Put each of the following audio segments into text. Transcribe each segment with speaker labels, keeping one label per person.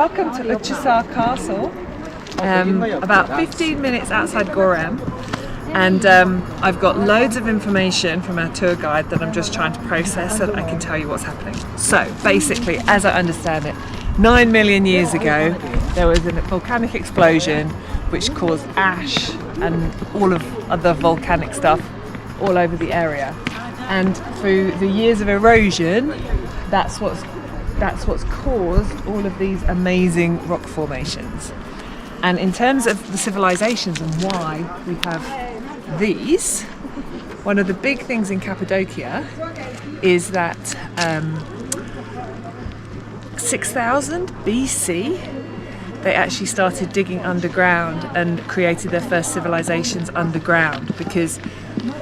Speaker 1: welcome to Uçhisar Castle, about 15 minutes outside Göreme, and I've got loads of information from our tour guide that I'm just trying to process so that I can tell you what's happening. So basically, as I understand it, 9 million years ago there was a volcanic explosion which caused ash and all of other volcanic stuff all over the area, and through the years of erosion, that's what's caused all of these amazing rock formations. And in terms of the civilizations and why we have these, one of the big things in Cappadocia is that 6000 BC they actually started digging underground and created their first civilizations underground, because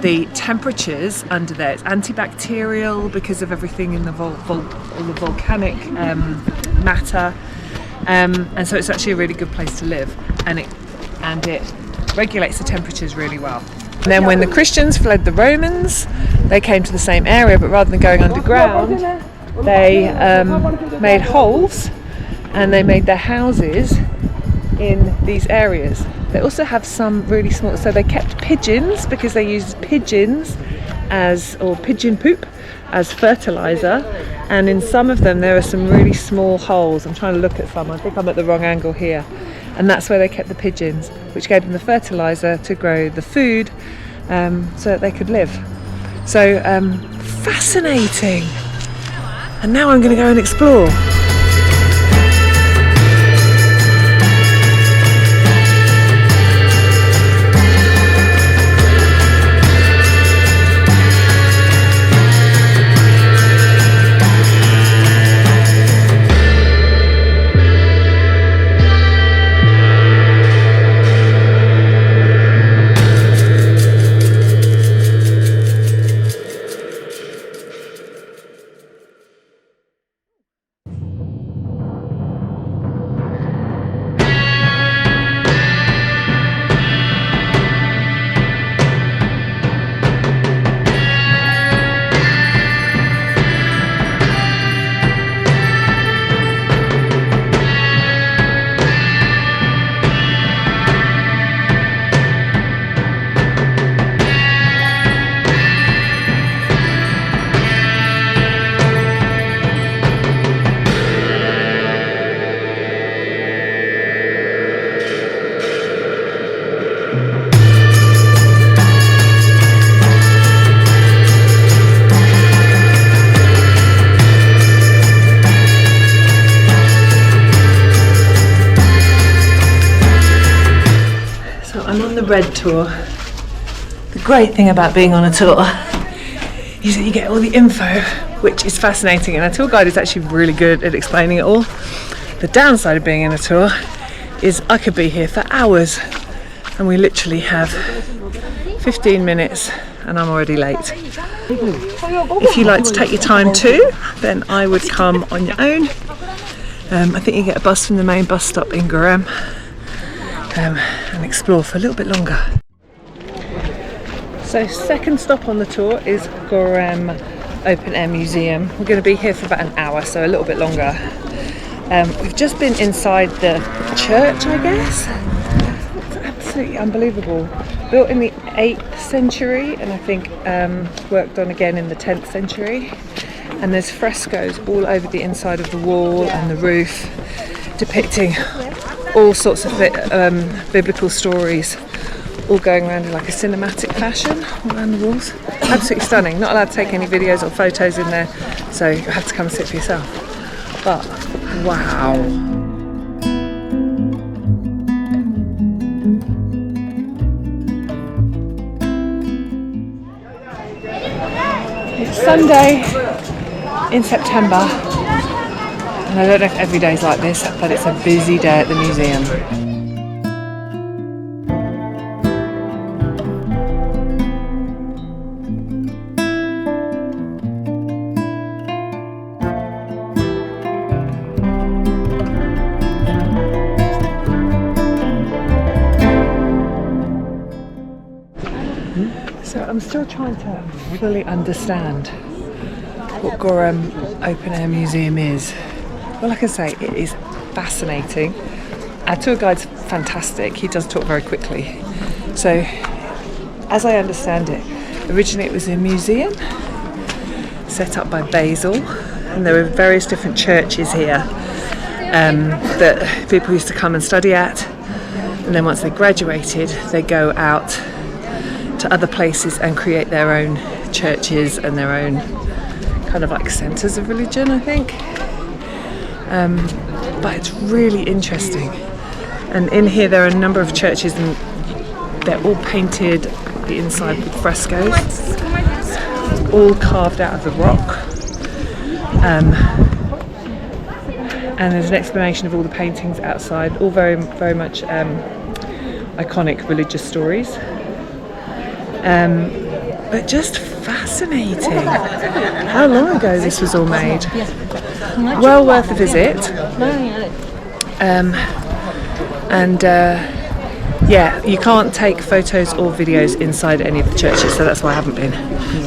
Speaker 1: the temperatures under there, it's antibacterial because of everything in the all the volcanic matter, and so it's actually a really good place to live, and it regulates the temperatures really well. And then when the Christians fled the Romans, they came to the same area, but rather than going underground, they made holes and they made their houses in these areas. They also have some really small, so they kept pigeons because they used pigeons or pigeon poop as fertilizer, and in some of them there are some really small holes. I'm trying to look at some, I think I'm at the wrong angle here, and that's where they kept the pigeons, which gave them the fertilizer to grow the food so that they could live. So fascinating. And now I'm going to go and explore. Red tour. The great thing about being on a tour is that you get all the info, which is fascinating, and our tour guide is actually really good at explaining it all. The downside of being in a tour is I could be here for hours, and we literally have 15 minutes and I'm already late. If you like to take your time too, then I would come on your own. I think you get a bus from the main bus stop in Göreme, and explore for a little bit longer. So second stop on the tour is Göreme Open Air Museum. We're going to be here for about an hour, so a little bit longer. We've just been inside the church, I guess. It's absolutely unbelievable. Built in the 8th century, and I think worked on again in the 10th century. And there's frescoes all over the inside of the wall and the roof depicting all sorts of biblical stories, all going around in like a cinematic fashion all around the walls. Absolutely stunning. Not allowed to take any videos or photos in there, so you have to come and sit for yourself. But wow. It's Sunday in September, and I don't know if every day's like this, but it's a busy day at the museum. So I'm still trying to fully understand what Göreme Open Air Museum is. Well, like I say, it is fascinating. Our tour guide's fantastic. He does talk very quickly. So, as I understand it, originally it was a museum set up by Basil, and there were various different churches here that people used to come and study at, and then once they graduated they go out to other places and create their own churches and their own kind of like centres of religion, I think. But it's really interesting, and in here there are a number of churches and they're all painted the inside with frescoes, all carved out of the rock. And there's an explanation of all the paintings outside, all very, very much iconic religious stories. But just fascinating. How long ago this was all made? Well worth a visit. Yeah, you can't take photos or videos inside any of the churches, so that's why I haven't been.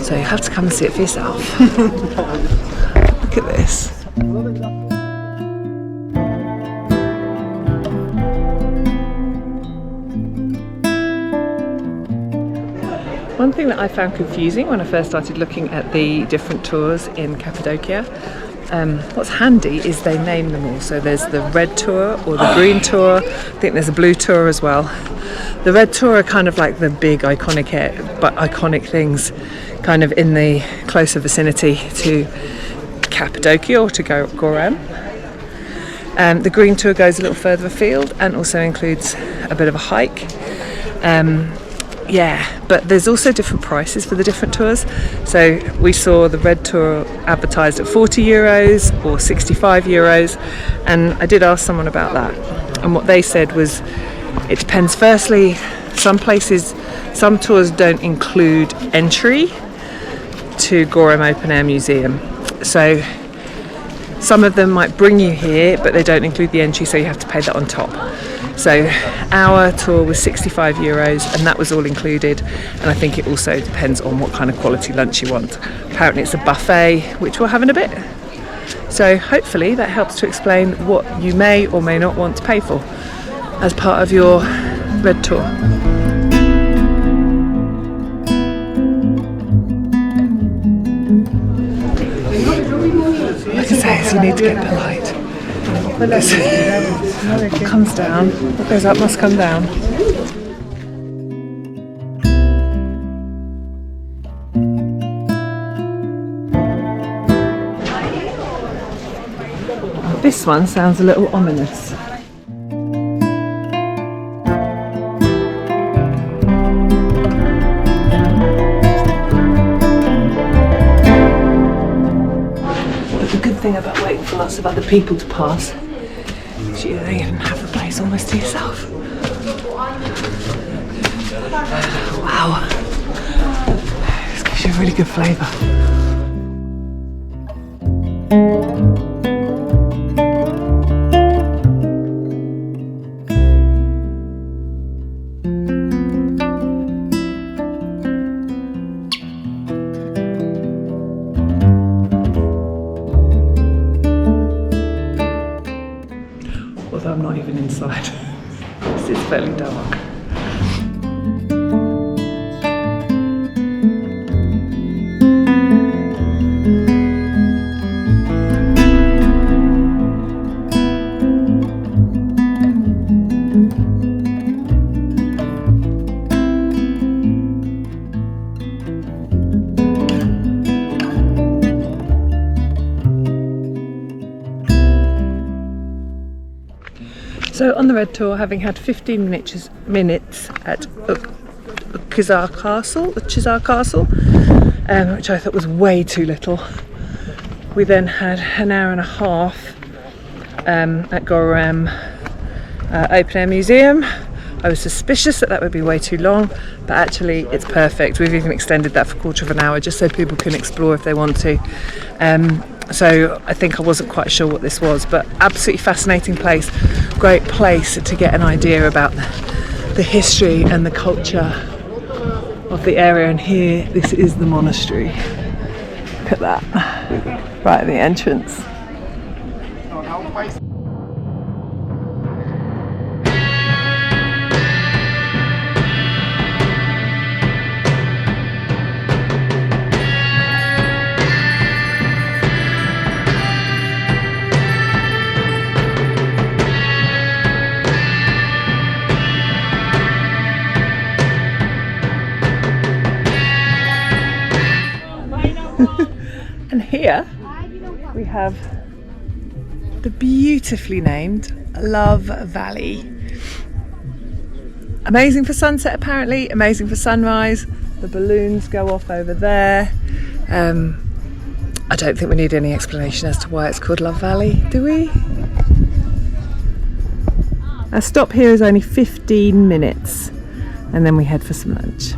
Speaker 1: So you have to come and see it for yourself. Look at this. One thing that I found confusing when I first started looking at the different tours in Cappadocia, what's handy is they name them all. So there's the red tour or the green tour. I think there's a blue tour as well. The red tour are kind of like the big iconic things kind of in the closer vicinity to Cappadocia or to Göreme. The green tour goes a little further afield and also includes a bit of a hike. But there's also different prices for the different tours. So we saw the red tour advertised at €40 or €65, and I did ask someone about that, and what they said was it depends. Firstly, some tours don't include entry to Göreme Open Air Museum, so some of them might bring you here but they don't include the entry, so you have to pay that on top. So our tour was €65 and that was all included, and I think it also depends on what kind of quality lunch you want. Apparently it's a buffet, which we'll have in a bit. So hopefully that helps to explain what you may or may not want to pay for as part of your red tour. Like I say, you need to get polite. What comes down, what goes up must come down. This one sounds a little ominous. But the good thing about waiting for lots of other people to pass is you don't even have the place almost to yourself. Wow. This gives you a really good flavour. Although I'm not even inside. This is fairly dark. So on the red tour, having had 15 minutes at Uçhisar Castle, which I thought was way too little, we then had an hour and a half at Göreme Open Air Museum. I was suspicious that would be way too long, but actually it's perfect. We've even extended that for a quarter of an hour just so people can explore if they want to. So I think I wasn't quite sure what this was, but absolutely fascinating place. Great place to get an idea about the history and the culture of the area. And here, this is the monastery. Look at that, right at the entrance. here we have the beautifully named Love Valley. Amazing for sunset apparently, amazing for sunrise. The balloons go off over there. I don't think we need any explanation as to why it's called Love Valley, do we? Our stop here is only 15 minutes and then we head for some lunch.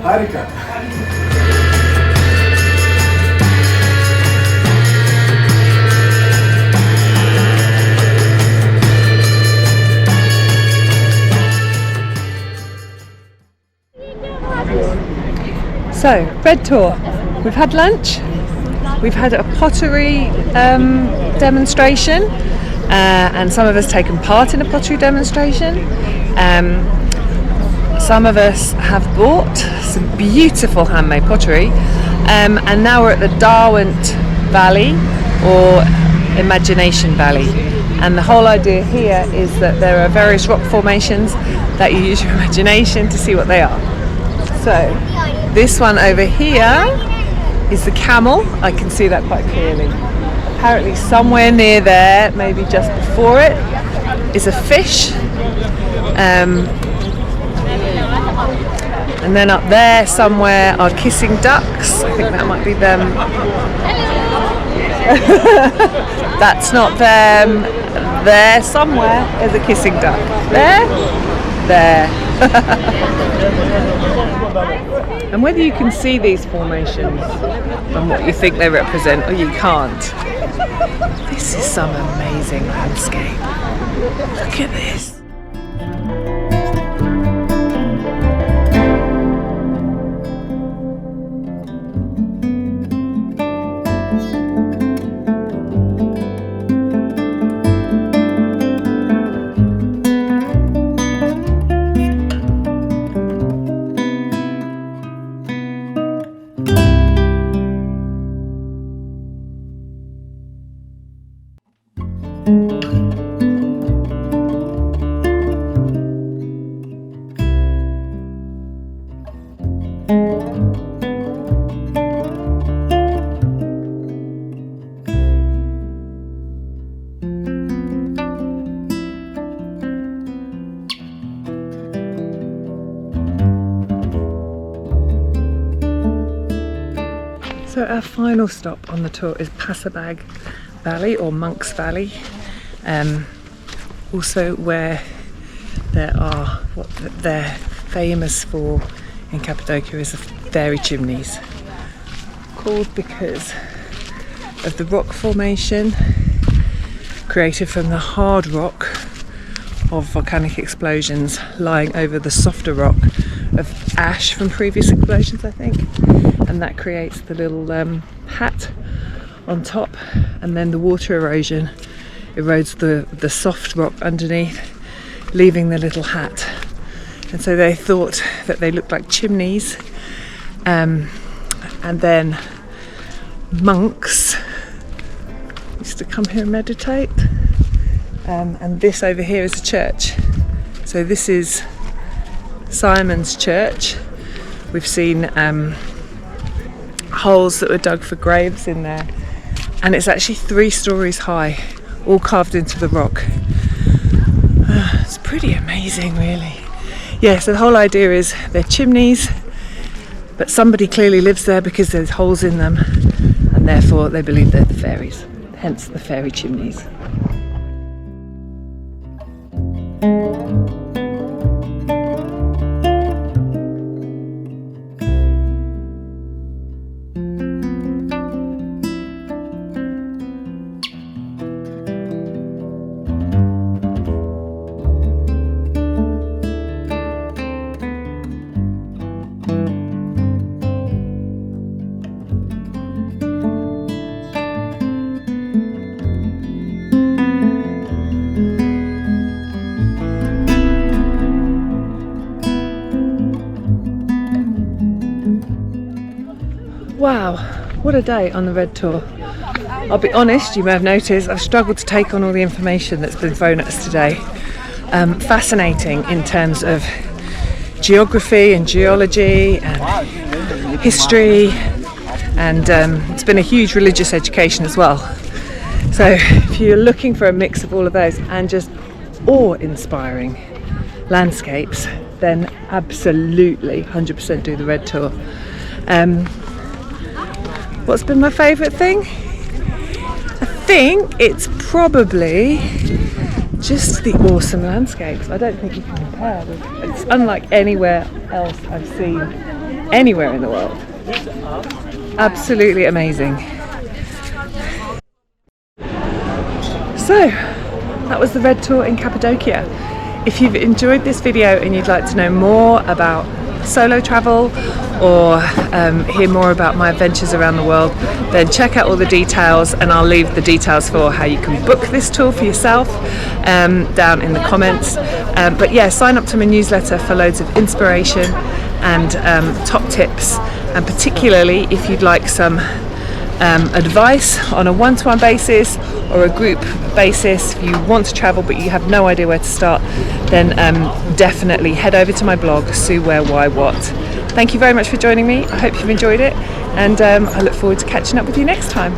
Speaker 2: Harika.
Speaker 1: So, bread tour. We've had lunch. We've had a pottery demonstration, and some of us taken part in a pottery demonstration. Some of us have bought some beautiful handmade pottery, and now we're at the Devrent Valley, or Imagination Valley. And the whole idea here is that there are various rock formations that you use your imagination to see what they are. So, this one over here is the camel. I can see that quite clearly. Apparently somewhere near there, maybe just before it, is a fish. And then up there somewhere are kissing ducks. I think that might be them. That's not them. There somewhere is a kissing duck. There? There. And whether you can see these formations and what you think they represent, or you can't, this is some amazing landscape. Look at this. So our final stop on the tour is Paşabağı Valley, or Monk's Valley, also where there are what they're famous for in Cappadocia is the fairy chimneys, called because of the rock formation created from the hard rock of volcanic explosions lying over the softer rock of ash from previous explosions, I think, and that creates the little hat on top, and then the water erosion erodes the soft rock underneath, leaving the little hat. And so they thought that they looked like chimneys, and then monks used to come here and meditate, and this over here is a church. So this is Simon's church. We've seen holes that were dug for graves in there, and it's actually 3 stories high, all carved into the rock. It's pretty amazing, really. Yeah, so the whole idea is they're chimneys, but somebody clearly lives there because there's holes in them, and therefore they believe they're the fairies, hence the fairy chimneys. Wow, what a day on the Red Tour. I'll be honest, you may have noticed I've struggled to take on all the information that's been thrown at us today. Fascinating in terms of geography and geology and history, and it's been a huge religious education as well. So if you're looking for a mix of all of those and just awe-inspiring landscapes, then absolutely 100% do the Red Tour. What's been my favourite thing? I think it's probably just the awesome landscapes. I don't think you can compare. It's unlike anywhere else I've seen anywhere in the world. Absolutely amazing. So that was the Red Tour in Cappadocia. If you've enjoyed this video and you'd like to know more about solo travel or hear more about my adventures around the world, then check out all the details, and I'll leave the details for how you can book this tour for yourself down in the comments. But yeah, sign up to my newsletter for loads of inspiration and top tips, and particularly if you'd like some advice on a one-to-one basis or a group basis. If you want to travel but you have no idea where to start, then definitely head over to my blog, Sue Where Why What. Thank you very much for joining me. I hope you've enjoyed it, and I look forward to catching up with you next time.